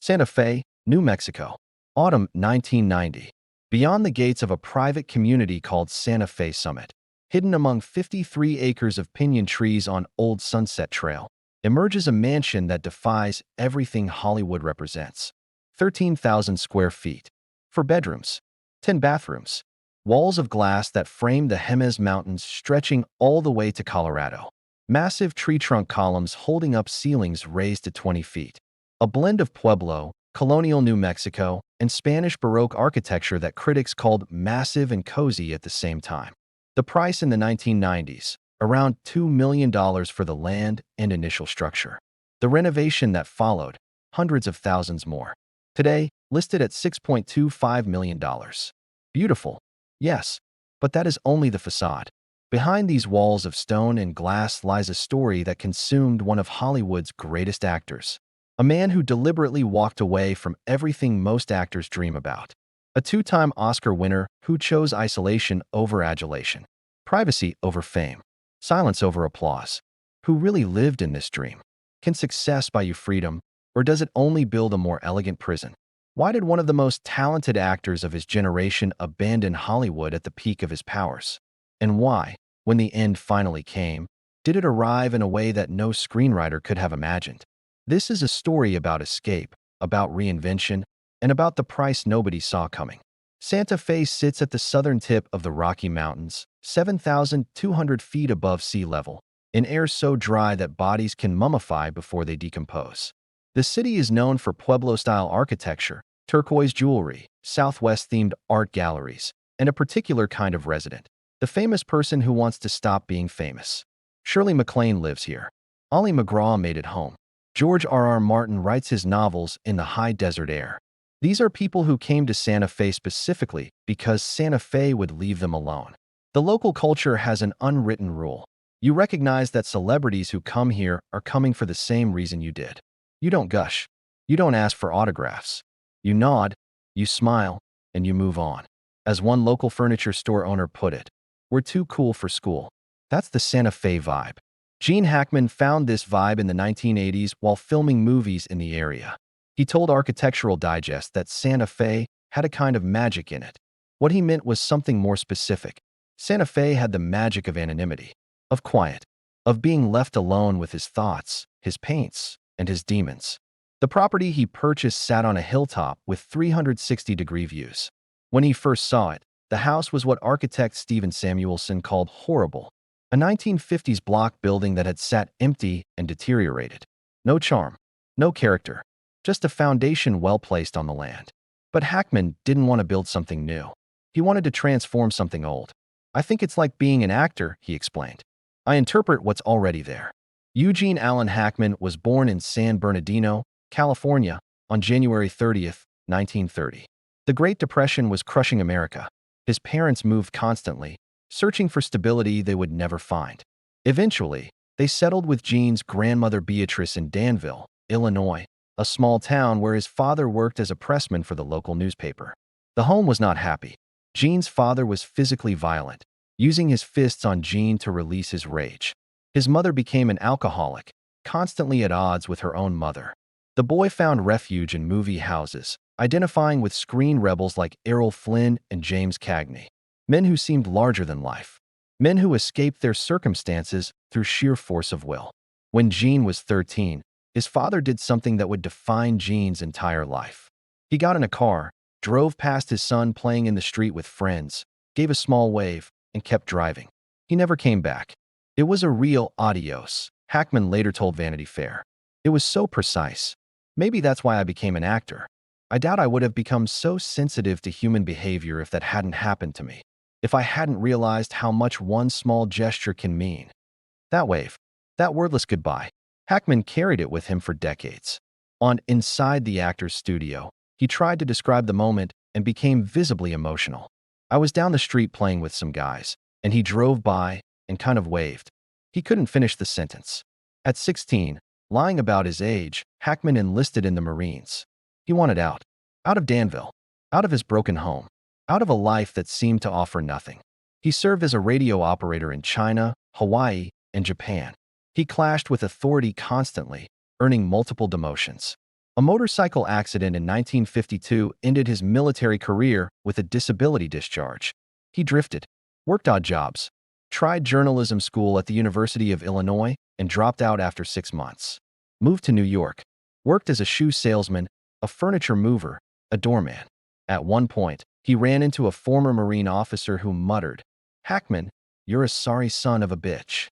Santa Fe, New Mexico. Autumn 1990. Beyond the gates of a private community called Santa Fe Summit, hidden among 53 acres of pinyon trees on Old Sunset Trail, emerges a mansion that defies everything Hollywood represents. 13,000 square feet. 4 bedrooms. 10 bathrooms. Walls of glass that frame the Jemez Mountains stretching all the way to Colorado. Massive tree trunk columns holding up ceilings raised to 20 feet. A blend of Pueblo, colonial New Mexico, and Spanish Baroque architecture that critics called massive and cozy at the same time. The price in the 1990s, around $2 million for the land and initial structure. The renovation that followed, hundreds of thousands more. Today, listed at $6.25 million. Beautiful, yes, but that is only the facade. Behind these walls of stone and glass lies a story that consumed one of Hollywood's greatest actors. A man who deliberately walked away from everything most actors dream about. A 2-time Oscar winner who chose isolation over adulation, privacy over fame, silence over applause. Who really lived in this dream? Can success buy you freedom, or does it only build a more elegant prison? Why did one of the most talented actors of his generation abandon Hollywood at the peak of his powers? And why, when the end finally came, did it arrive in a way that no screenwriter could have imagined? This is a story about escape, about reinvention, and about the price nobody saw coming. Santa Fe sits at the southern tip of the Rocky Mountains, 7,200 feet above sea level, in air so dry that bodies can mummify before they decompose. The city is known for Pueblo-style architecture, turquoise jewelry, Southwest-themed art galleries, and a particular kind of resident, the famous person who wants to stop being famous. Shirley MacLaine lives here. Ollie McGraw made it home. George R.R. Martin writes his novels in the high desert air. These are people who came to Santa Fe specifically because Santa Fe would leave them alone. The local culture has an unwritten rule. You recognize that celebrities who come here are coming for the same reason you did. You don't gush. You don't ask for autographs. You nod, you smile, and you move on. As one local furniture store owner put it, "We're too cool for school." That's the Santa Fe vibe. Gene Hackman found this vibe in the 1980s while filming movies in the area. He told Architectural Digest that Santa Fe had a kind of magic in it. What he meant was something more specific. Santa Fe had the magic of anonymity, of quiet, of being left alone with his thoughts, his paints, and his demons. The property he purchased sat on a hilltop with 360-degree views. When he first saw it, the house was what architect Stephen Samuelson called horrible. A 1950s block building that had sat empty and deteriorated. No charm, no character, just a foundation well placed on the land. But Hackman didn't want to build something new. He wanted to transform something old. "I think it's like being an actor," he explained. "I interpret what's already there." Eugene Allen Hackman was born in San Bernardino, California, on January 30th, 1930. The Great Depression was crushing America. His parents moved constantly, searching for stability they would never find. Eventually, they settled with Gene's grandmother Beatrice in Danville, Illinois, a small town where his father worked as a pressman for the local newspaper. The home was not happy. Gene's father was physically violent, using his fists on Gene to release his rage. His mother became an alcoholic, constantly at odds with her own mother. The boy found refuge in movie houses, identifying with screen rebels like Errol Flynn and James Cagney. Men who seemed larger than life. Men who escaped their circumstances through sheer force of will. When Gene was 13, his father did something that would define Gene's entire life. He got in a car, drove past his son playing in the street with friends, gave a small wave, and kept driving. He never came back. It was a real adios, Hackman later told Vanity Fair. It was so precise. Maybe that's why I became an actor. I doubt I would have become so sensitive to human behavior if that hadn't happened to me. If I hadn't realized how much one small gesture can mean. That wave, that wordless goodbye, Hackman carried it with him for decades. On Inside the Actor's Studio, he tried to describe the moment and became visibly emotional. "I was down the street playing with some guys, and he drove by and kind of waved." He couldn't finish the sentence. At 16, lying about his age, Hackman enlisted in the Marines. He wanted out. Out of Danville. Out of his broken home. Out of a life that seemed to offer nothing. He served as a radio operator in China, Hawaii, and Japan. He clashed with authority constantly, earning multiple demotions. A motorcycle accident in 1952 ended his military career with a disability discharge. He drifted, worked odd jobs, tried journalism school at the University of Illinois, and dropped out after 6 months. Moved to New York, worked as a shoe salesman, a furniture mover, a doorman. At one point, he ran into a former Marine officer who muttered, "Hackman, you're a sorry son of a bitch."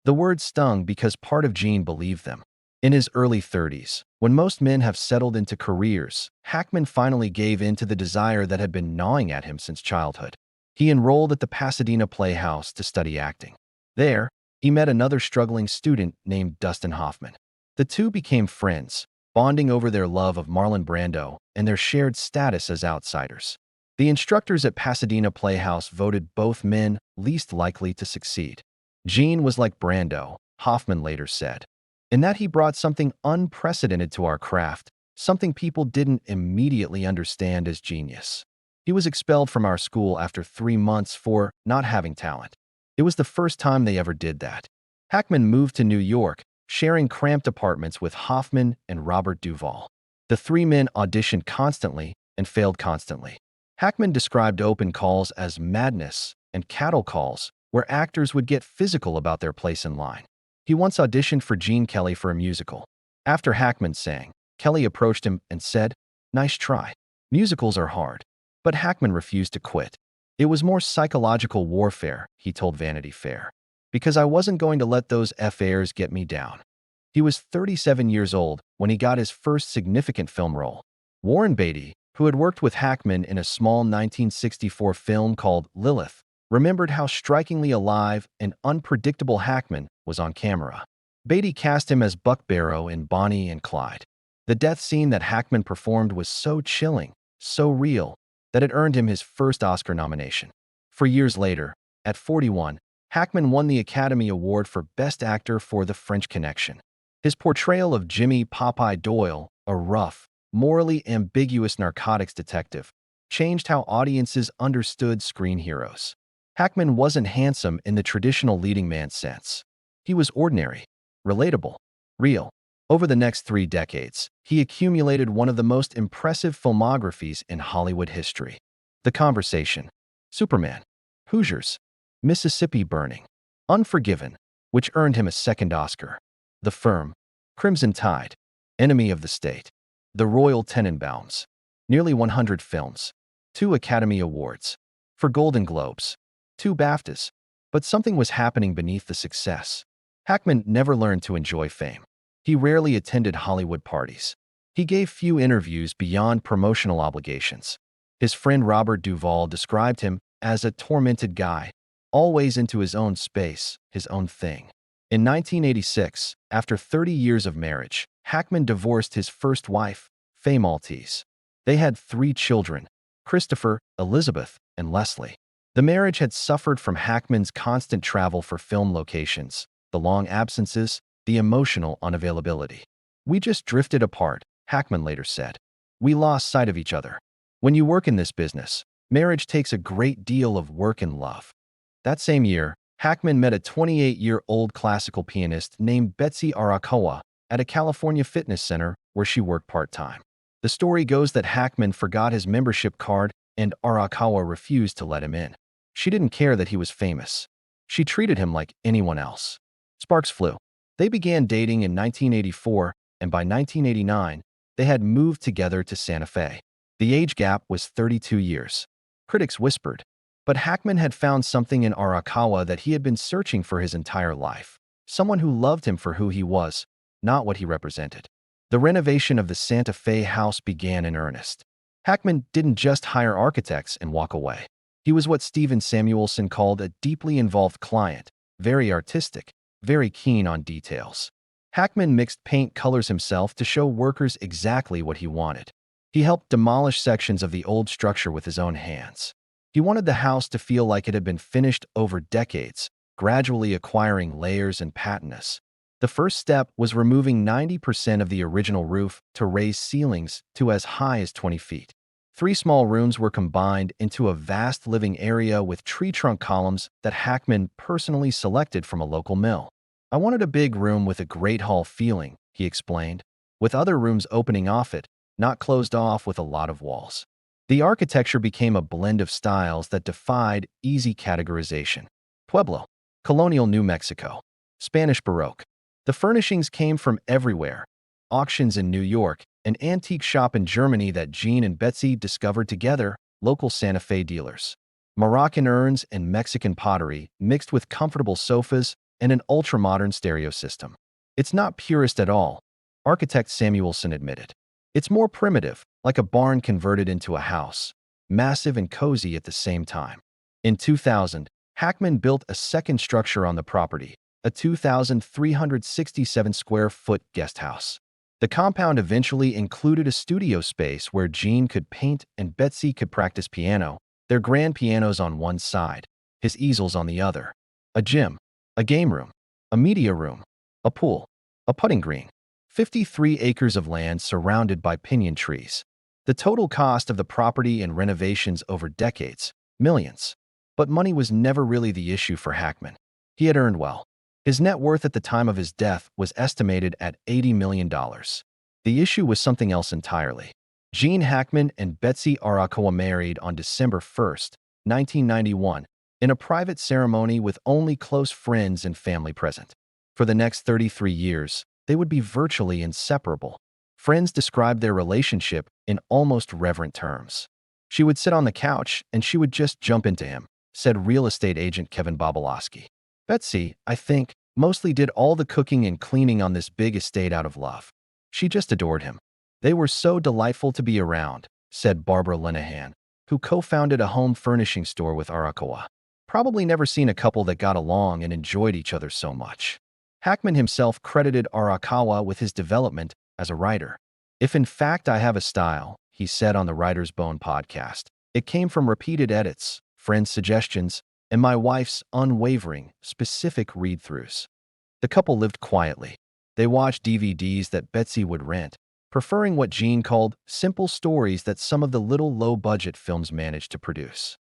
The words stung because part of Gene believed them. In his early 30s, when most men have settled into careers, Hackman finally gave in to the desire that had been gnawing at him since childhood. He enrolled at the Pasadena Playhouse to study acting. There, he met another struggling student named Dustin Hoffman. The two became friends, bonding over their love of Marlon Brando and their shared status as outsiders. The instructors at Pasadena Playhouse voted both men least likely to succeed. Gene was like Brando, Hoffman later said, in that he brought something unprecedented to our craft, something people didn't immediately understand as genius. He was expelled from our school after 3 months for not having talent. It was the first time they ever did that. Hackman moved to New York, sharing cramped apartments with Hoffman and Robert Duvall. The three men auditioned constantly and failed constantly. Hackman described open calls as madness and cattle calls, where actors would get physical about their place in line. He once auditioned for Gene Kelly for a musical. After Hackman sang, Kelly approached him and said, "Nice try. Musicals are hard." But Hackman refused to quit. "It was more psychological warfare," he told Vanity Fair, "because I wasn't going to let those F-airs get me down." He was 37 years old when he got his first significant film role. Warren Beatty, who had worked with Hackman in a small 1964 film called Lilith, remembered how strikingly alive and unpredictable Hackman was on camera. Beatty cast him as Buck Barrow in Bonnie and Clyde. The death scene that Hackman performed was so chilling, so real, that it earned him his first Oscar nomination. For years later, at 41, Hackman won the Academy Award for Best Actor for The French Connection. His portrayal of Jimmy Popeye Doyle, a rough, morally ambiguous narcotics detective, changed how audiences understood screen heroes. Hackman wasn't handsome in the traditional leading man sense. He was ordinary, relatable, real. Over the next 3 decades, he accumulated one of the most impressive filmographies in Hollywood history. The Conversation, Superman, Hoosiers, Mississippi Burning, Unforgiven, which earned him a second Oscar, The Firm, Crimson Tide, Enemy of the State, The Royal Tenenbaums, nearly 100 films, 2 Academy Awards, 4 Golden Globes, 2 BAFTAs, but something was happening beneath the success. Hackman never learned to enjoy fame. He rarely attended Hollywood parties. He gave few interviews beyond promotional obligations. His friend Robert Duvall described him as a tormented guy, always into his own space, his own thing. In 1986, after 30 years of marriage, Hackman divorced his first wife, Faye Maltese. They had 3 children, Christopher, Elizabeth, and Leslie. The marriage had suffered from Hackman's constant travel for film locations, the long absences, the emotional unavailability. "We just drifted apart," Hackman later said. "We lost sight of each other. When you work in this business, marriage takes a great deal of work and love." That same year, Hackman met a 28-year-old classical pianist named Betsy Arakawa at a California fitness center where she worked part-time. The story goes that Hackman forgot his membership card and Arakawa refused to let him in. She didn't care that he was famous. She treated him like anyone else. Sparks flew. They began dating in 1984, and by 1989, they had moved together to Santa Fe. The age gap was 32 years. Critics whispered, but Hackman had found something in Arakawa that he had been searching for his entire life. Someone who loved him for who he was, not what he represented. The renovation of the Santa Fe house began in earnest. Hackman didn't just hire architects and walk away. He was what Stephen Samuelson called a deeply involved client, very artistic, very keen on details. Hackman mixed paint colors himself to show workers exactly what he wanted. He helped demolish sections of the old structure with his own hands. He wanted the house to feel like it had been finished over decades, gradually acquiring layers and patina. The first step was removing 90% of the original roof to raise ceilings to as high as 20 feet. 3 small rooms were combined into a vast living area with tree trunk columns that Hackman personally selected from a local mill. "I wanted a big room with a great hall feeling," he explained. with other rooms opening off it, not closed off with a lot of walls. The architecture became a blend of styles that defied easy categorization. Pueblo, colonial New Mexico, Spanish Baroque. The furnishings came from everywhere. Auctions in New York, an antique shop in Germany that Gene and Betsy discovered together, local Santa Fe dealers. Moroccan urns and Mexican pottery mixed with comfortable sofas and an ultra-modern stereo system. It's not purist at all, architect Samuelson admitted. It's more primitive, like a barn converted into a house, massive and cozy at the same time. In 2000, Hackman built a second structure on the property, a 2,367 square foot guest house. The compound eventually included a studio space where Gene could paint and Betsy could practice piano, their grand pianos on one side, his easels on the other, a gym, a game room, a media room, a pool, a putting green, 53 acres of land surrounded by pinyon trees. The total cost of the property and renovations over decades, millions. But money was never really the issue for Hackman. He had earned well. His net worth at the time of his death was estimated at $80 million. The issue was something else entirely. Gene Hackman and Betsy Arakawa married on December 1, 1991, in a private ceremony with only close friends and family present. For the next 33 years, they would be virtually inseparable. Friends described their relationship in almost reverent terms. She would sit on the couch and she would just jump into him, said real estate agent Kevin Bobolowski. Betsy, I think, mostly did all the cooking and cleaning on this big estate out of love. She just adored him. They were so delightful to be around, said Barbara Linehan, who co-founded a home furnishing store with Arakawa. Probably never seen a couple that got along and enjoyed each other so much. Hackman himself credited Arakawa with his development as a writer. If in fact I have a style, he said on the Writer's Bone podcast, it came from repeated edits, friends' suggestions, and my wife's unwavering, specific read-throughs. The couple lived quietly. They watched DVDs that Betsy would rent, preferring what Gene called simple stories that some of the little low-budget films managed to produce.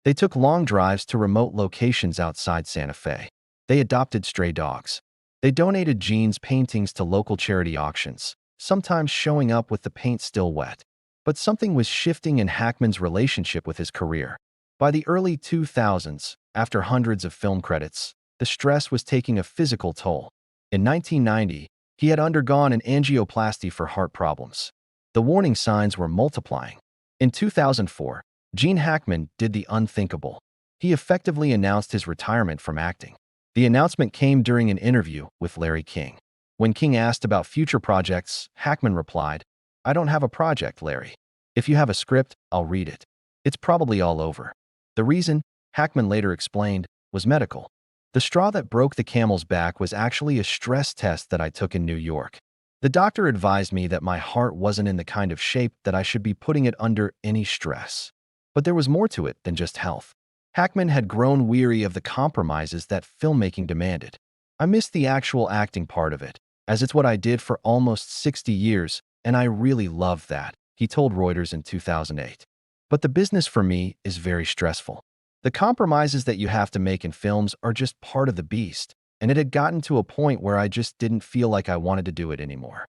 They took long drives to remote locations outside Santa Fe. They adopted stray dogs. They donated Gene's paintings to local charity auctions, sometimes showing up with the paint still wet. But something was shifting in Hackman's relationship with his career. By the early 2000s, after hundreds of film credits, the stress was taking a physical toll. In 1990, he had undergone an angioplasty for heart problems. The warning signs were multiplying. In 2004, Gene Hackman did the unthinkable. He effectively announced his retirement from acting. The announcement came during an interview with Larry King. When King asked about future projects, Hackman replied, "I don't have a project, Larry. If you have a script, I'll read it. It's probably all over." The reason, Hackman later explained, was medical. The straw that broke the camel's back was actually a stress test that I took in New York. The doctor advised me that my heart wasn't in the kind of shape that I should be putting it under any stress. But there was more to it than just health. Hackman had grown weary of the compromises that filmmaking demanded. "I missed the actual acting part of it, as it's what I did for almost 60 years, and I really loved that," he told Reuters in 2008. "But the business for me is very stressful. The compromises that you have to make in films are just part of the beast, and it had gotten to a point where I just didn't feel like I wanted to do it anymore."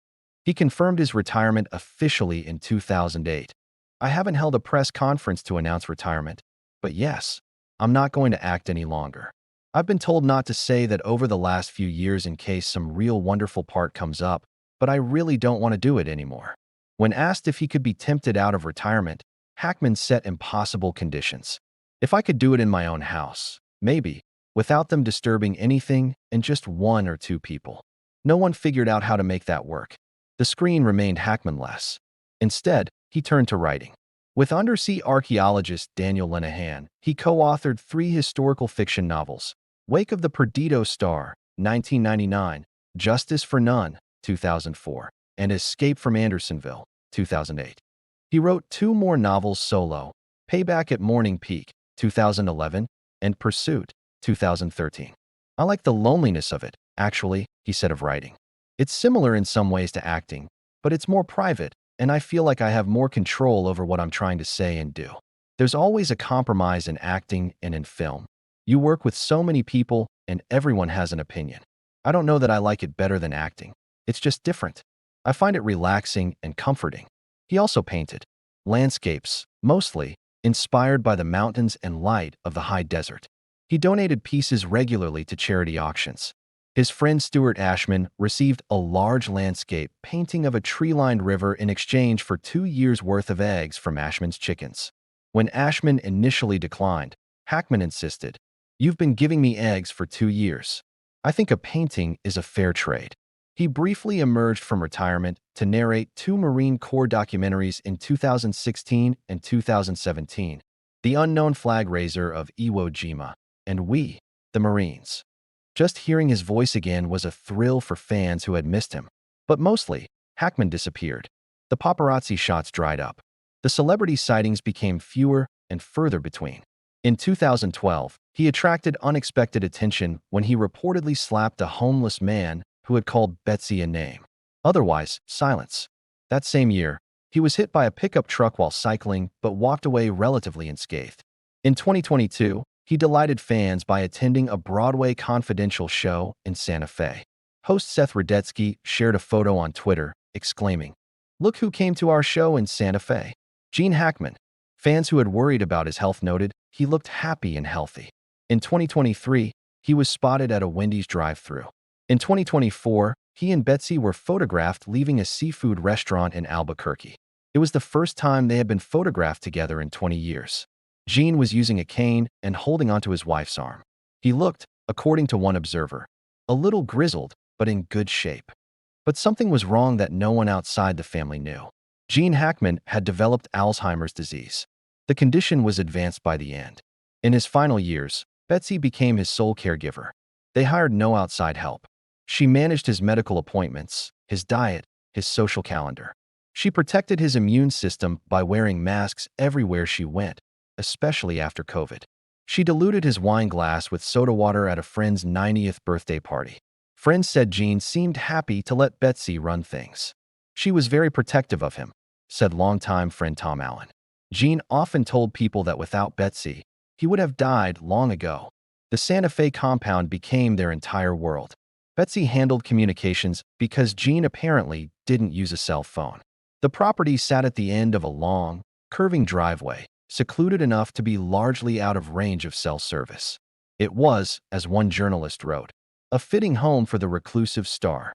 He confirmed his retirement officially in 2008. "I haven't held a press conference to announce retirement, but yes, I'm not going to act any longer. I've been told not to say that over the last few years in case some real wonderful part comes up, but I really don't want to do it anymore." When asked if he could be tempted out of retirement, Hackman set impossible conditions. "If I could do it in my own house, maybe, without them disturbing anything and just one or two people." No one figured out how to make that work. The screen remained Hackman-less. Instead, he turned to writing. With undersea archaeologist Daniel Linehan, he co-authored 3 historical fiction novels: Wake of the Perdido Star, 1999, Justice for None, 2004, and Escape from Andersonville, 2008. He wrote 2 more novels solo, Payback at Morning Peak, 2011, and Pursuit, 2013. "I like the loneliness of it, actually," he said of writing. "It's similar in some ways to acting, but it's more private, and I feel like I have more control over what I'm trying to say and do. There's always a compromise in acting and in film. You work with so many people, and everyone has an opinion. I don't know that I like it better than acting. It's just different." I find it relaxing and comforting. He also painted landscapes, mostly inspired by the mountains and light of the high desert. He donated pieces regularly to charity auctions. His friend Stuart Ashman received a large landscape painting of a tree-lined river in exchange for 2 years' worth of eggs from Ashman's chickens. When Ashman initially declined, Hackman insisted, "You've been giving me eggs for 2 years. I think a painting is a fair trade." He briefly emerged from retirement to narrate two Marine Corps documentaries in 2016 and 2017, The Unknown Flag Raiser of Iwo Jima and We, the Marines. Just hearing his voice again was a thrill for fans who had missed him. But mostly, Hackman disappeared. The paparazzi shots dried up. The celebrity sightings became fewer and further between. In 2012, he attracted unexpected attention when he reportedly slapped a homeless man who had called Betsy a name. Otherwise, silence. That same year, he was hit by a pickup truck while cycling but walked away relatively unscathed. In 2022, he delighted fans by attending a Broadway confidential show in Santa Fe. Host Seth Rudetsky shared a photo on Twitter, exclaiming, "Look who came to our show in Santa Fe." Gene Hackman. Fans who had worried about his health noted he looked happy and healthy. In 2023, he was spotted at a Wendy's drive-thru. In 2024, he and Betsy were photographed leaving a seafood restaurant in Albuquerque. It was the first time they had been photographed together in 20 years. Gene was using a cane and holding onto his wife's arm. He looked, according to one observer, a little grizzled, but in good shape. But something was wrong that no one outside the family knew. Gene Hackman had developed Alzheimer's disease. The condition was advanced by the end. In his final years, Betsy became his sole caregiver. They hired no outside help. She managed his medical appointments, his diet, his social calendar. She protected his immune system by wearing masks everywhere she went, especially after COVID. She diluted his wine glass with soda water at a friend's 90th birthday party. Friends said Gene seemed happy to let Betsy run things. She was very protective of him, said longtime friend Tom Allen. Gene often told people that without Betsy, he would have died long ago. The Santa Fe compound became their entire world. Betsy handled communications because Gene apparently didn't use a cell phone. The property sat at the end of a long, curving driveway, secluded enough to be largely out of range of cell service. It was, as one journalist wrote, a fitting home for the reclusive star.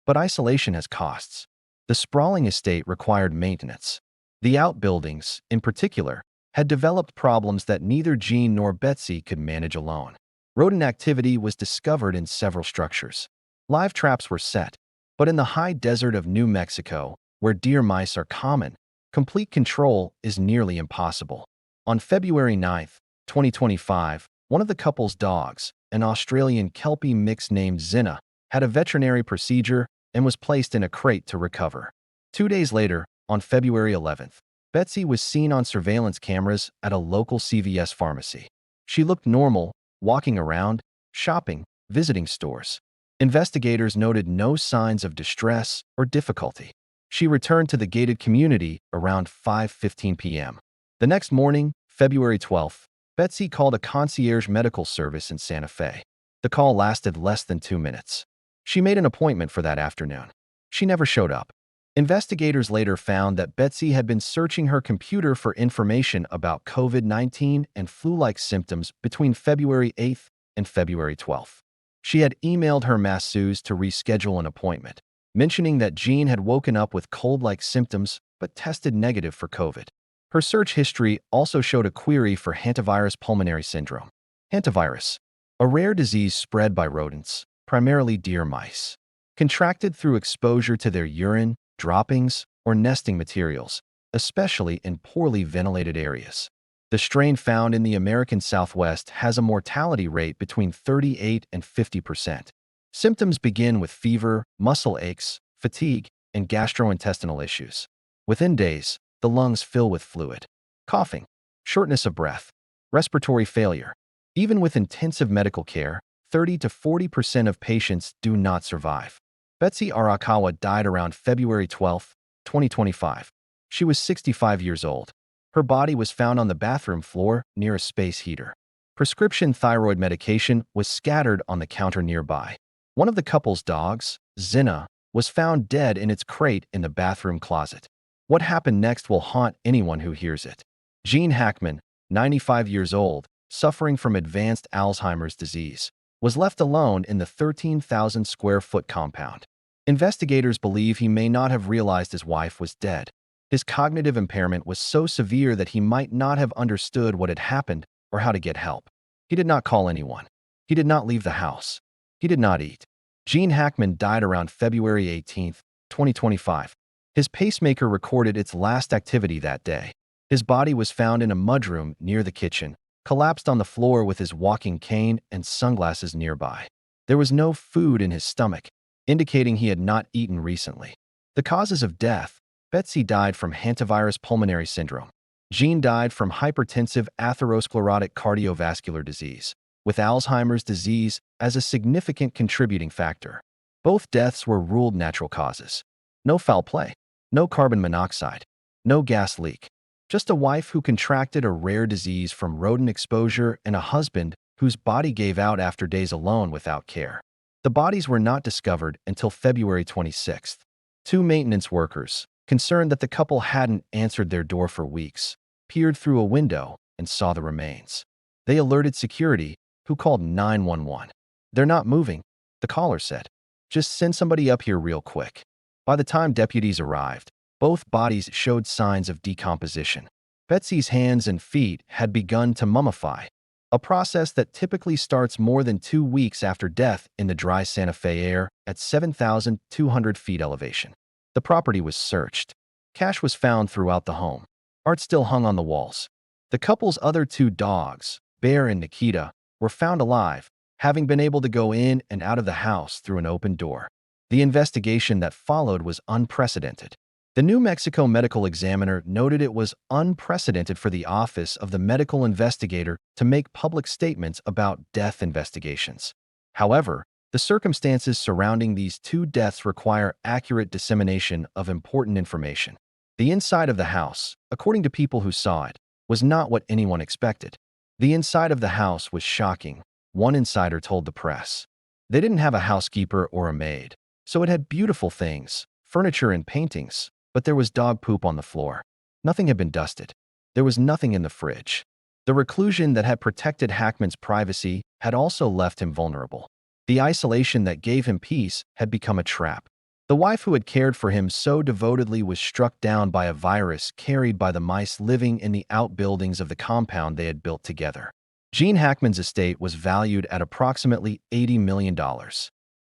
But isolation has costs. The sprawling estate required maintenance. The outbuildings, in particular, had developed problems that neither Gene nor Betsy could manage alone. Rodent activity was discovered in several structures. Live traps were set, but in the high desert of New Mexico, where deer mice are common, complete control is nearly impossible. On February 9, 2025, one of the couple's dogs, an Australian Kelpie mix named Zinna, had a veterinary procedure and was placed in a crate to recover. 2 days later, on February 11th, Betsy was seen on surveillance cameras at a local CVS pharmacy. She looked normal, walking around, shopping, visiting stores. Investigators noted no signs of distress or difficulty. She returned to the gated community around 5:15 p.m. The next morning, February 12th, Betsy called a concierge medical service in Santa Fe. The call lasted less than 2 minutes. She made an appointment for that afternoon. She never showed up. Investigators later found that Betsy had been searching her computer for information about COVID-19 and flu-like symptoms between February 8th and February 12th. She had emailed her masseuse to reschedule an appointment, mentioning that Gene had woken up with cold-like symptoms but tested negative for COVID. Her search history also showed a query for hantavirus pulmonary syndrome. Hantavirus, a rare disease spread by rodents, primarily deer mice, contracted through exposure to their urine, droppings, or nesting materials, especially in poorly ventilated areas. The strain found in the American Southwest has a mortality rate between 38 and 50%. Symptoms begin with fever, muscle aches, fatigue, and gastrointestinal issues. Within days, the lungs fill with fluid, coughing, shortness of breath, respiratory failure. Even with intensive medical care, 30 to 40% of patients do not survive. Betsy Arakawa died around February 12, 2025. She was 65 years old. Her body was found on the bathroom floor near a space heater. Prescription thyroid medication was scattered on the counter nearby. One of the couple's dogs, Zinna, was found dead in its crate in the bathroom closet. What happened next will haunt anyone who hears it. Gene Hackman, 95 years old, suffering from advanced Alzheimer's disease, was left alone in the 13,000-square-foot compound. Investigators believe he may not have realized his wife was dead. His cognitive impairment was so severe that he might not have understood what had happened or how to get help. He did not call anyone. He did not leave the house. He did not eat. Gene Hackman died around February 18, 2025. His pacemaker recorded its last activity that day. His body was found in a mudroom near the kitchen, collapsed on the floor with his walking cane and sunglasses nearby. There was no food in his stomach, indicating he had not eaten recently. The causes of death: Betsy died from hantavirus pulmonary syndrome. Gene died from hypertensive atherosclerotic cardiovascular disease, with Alzheimer's disease as a significant contributing factor. Both deaths were ruled natural causes. No foul play, no carbon monoxide, no gas leak. Just a wife who contracted a rare disease from rodent exposure and a husband whose body gave out after days alone without care. The bodies were not discovered until February 26th. Two maintenance workers, concerned that the couple hadn't answered their door for weeks, peered through a window and saw the remains. They alerted security, who called 911. "They're not moving," the caller said. "Just send somebody up here real quick." By the time deputies arrived, both bodies showed signs of decomposition. Betsy's hands and feet had begun to mummify, a process that typically starts more than 2 weeks after death in the dry Santa Fe air at 7,200 feet elevation. The property was searched. Cash was found throughout the home. Art still hung on the walls. The couple's other 2 dogs, Bear and Nikita, were found alive, having been able to go in and out of the house through an open door. The investigation that followed was unprecedented. The New Mexico medical examiner noted it was unprecedented for the Office of the Medical Investigator to make public statements about death investigations. However, the circumstances surrounding these 2 deaths require accurate dissemination of important information. The inside of the house, according to people who saw it, was not what anyone expected. The inside of the house was shocking, one insider told the press. They didn't have a housekeeper or a maid, so it had beautiful things, furniture and paintings, but there was dog poop on the floor. Nothing had been dusted. There was nothing in the fridge. The reclusion that had protected Hackman's privacy had also left him vulnerable. The isolation that gave him peace had become a trap. The wife who had cared for him so devotedly was struck down by a virus carried by the mice living in the outbuildings of the compound they had built together. Gene Hackman's estate was valued at approximately $80 million.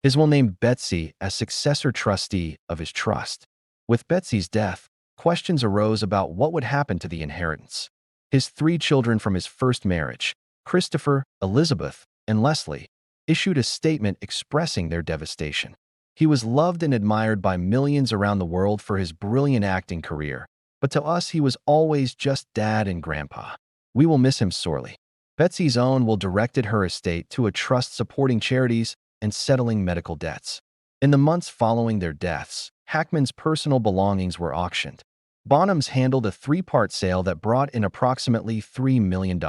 His will named Betsy as successor trustee of his trust. With Betsy's death, questions arose about what would happen to the inheritance. His 3 children from his first marriage, Christopher, Elizabeth, and Leslie, issued a statement expressing their devastation. He was loved and admired by millions around the world for his brilliant acting career, but to us he was always just Dad and Grandpa. We will miss him sorely. Betsy's own will directed her estate to a trust supporting charities and settling medical debts. In the months following their deaths, Hackman's personal belongings were auctioned. Bonhams handled a 3-part sale that brought in approximately $3 million.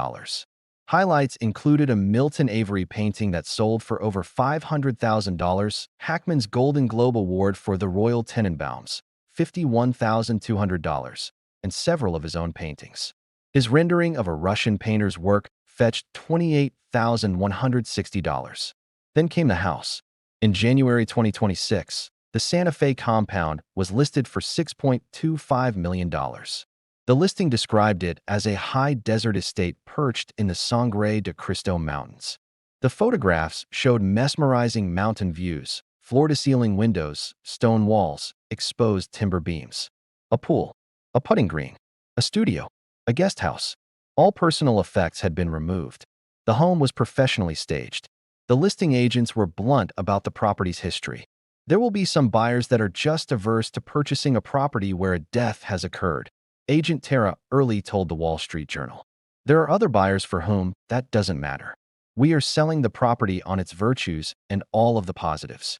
Highlights included a Milton Avery painting that sold for over $500,000, Hackman's Golden Globe Award for The Royal Tenenbaums, $51,200, and several of his own paintings. His rendering of a Russian painter's work fetched $28,160. Then came the house. In January 2026, the Santa Fe compound was listed for $6.25 million. The listing described it as a high desert estate perched in the Sangre de Cristo Mountains. The photographs showed mesmerizing mountain views, floor-to-ceiling windows, stone walls, exposed timber beams, a pool, a putting green, a studio, a guest house. All personal effects had been removed. The home was professionally staged. The listing agents were blunt about the property's history. There will be some buyers that are just averse to purchasing a property where a death has occurred, Agent Tara Early told the Wall Street Journal. There are other buyers for whom that doesn't matter. We are selling the property on its virtues and all of the positives.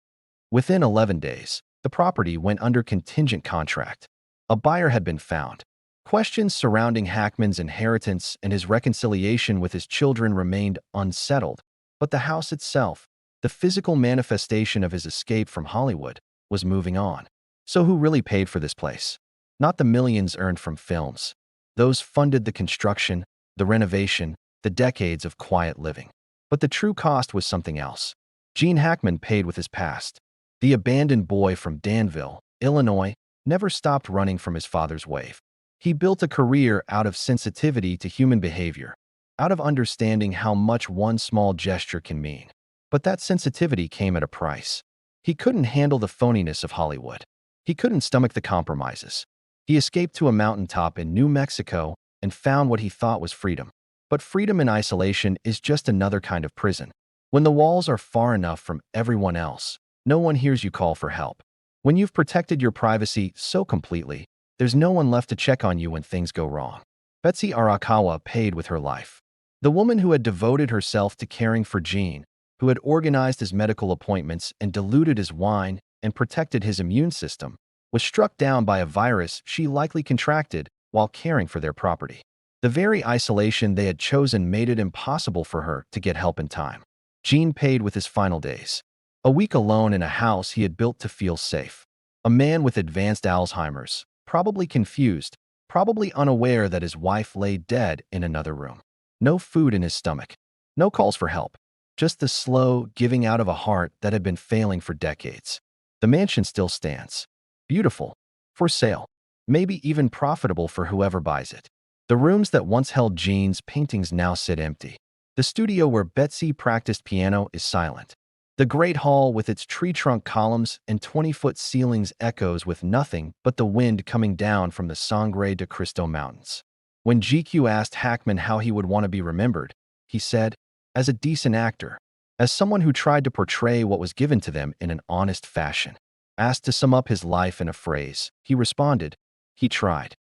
Within 11 days, the property went under contingent contract. A buyer had been found. Questions surrounding Hackman's inheritance and his reconciliation with his children remained unsettled, but the house itself, the physical manifestation of his escape from Hollywood, was moving on. So who really paid for this place? Not the millions earned from films. Those funded the construction, the renovation, the decades of quiet living. But the true cost was something else. Gene Hackman paid with his past. The abandoned boy from Danville, Illinois, never stopped running from his father's wave. He built a career out of sensitivity to human behavior, out of understanding how much one small gesture can mean. But that sensitivity came at a price. He couldn't handle the phoniness of Hollywood. He couldn't stomach the compromises. He escaped to a mountaintop in New Mexico and found what he thought was freedom. But freedom in isolation is just another kind of prison. When the walls are far enough from everyone else, no one hears you call for help. When you've protected your privacy so completely, there's no one left to check on you when things go wrong. Betsy Arakawa paid with her life. The woman who had devoted herself to caring for Gene, who had organized his medical appointments and diluted his wine and protected his immune system, was struck down by a virus she likely contracted while caring for their property. The very isolation they had chosen made it impossible for her to get help in time. Gene paid with his final days. A week alone in a house he had built to feel safe. A man with advanced Alzheimer's, probably confused, probably unaware that his wife lay dead in another room. No food in his stomach. No calls for help. Just the slow giving out of a heart that had been failing for decades. The mansion still stands. Beautiful. For sale. Maybe even profitable for whoever buys it. The rooms that once held Gene's paintings now sit empty. The studio where Betsy practiced piano is silent. The great hall with its tree trunk columns and 20-foot ceilings echoes with nothing but the wind coming down from the Sangre de Cristo Mountains. When GQ asked Hackman how he would want to be remembered, he said, as a decent actor, as someone who tried to portray what was given to them in an honest fashion. Asked to sum up his life in a phrase, he responded, he tried.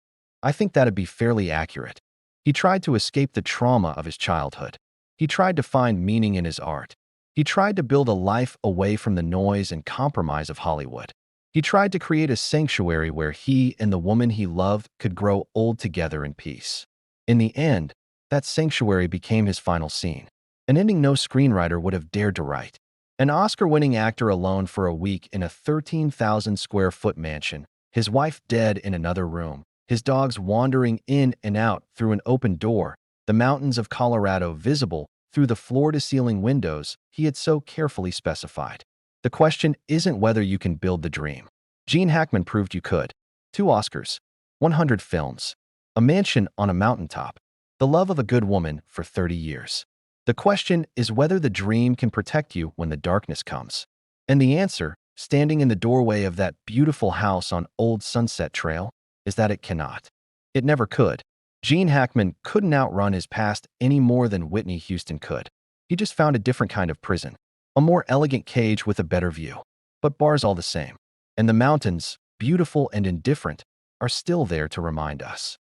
I think that'd be fairly accurate. He tried to escape the trauma of his childhood. He tried to find meaning in his art. He tried to build a life away from the noise and compromise of Hollywood. He tried to create a sanctuary where he and the woman he loved could grow old together in peace. In the end, that sanctuary became his final scene. An ending no screenwriter would have dared to write. An Oscar-winning actor alone for a week in a 13,000-square-foot mansion, his wife dead in another room, his dogs wandering in and out through an open door, the mountains of Colorado visible through the floor-to-ceiling windows he had so carefully specified. The question isn't whether you can build the dream. Gene Hackman proved you could. 2 Oscars, 100 films, a mansion on a mountaintop, the love of a good woman for 30 years. The question is whether the dream can protect you when the darkness comes. And the answer, standing in the doorway of that beautiful house on Old Sunset Trail, is that it cannot. It never could. Gene Hackman couldn't outrun his past any more than Whitney Houston could. He just found a different kind of prison, a more elegant cage with a better view. But bars all the same. And the mountains, beautiful and indifferent, are still there to remind us.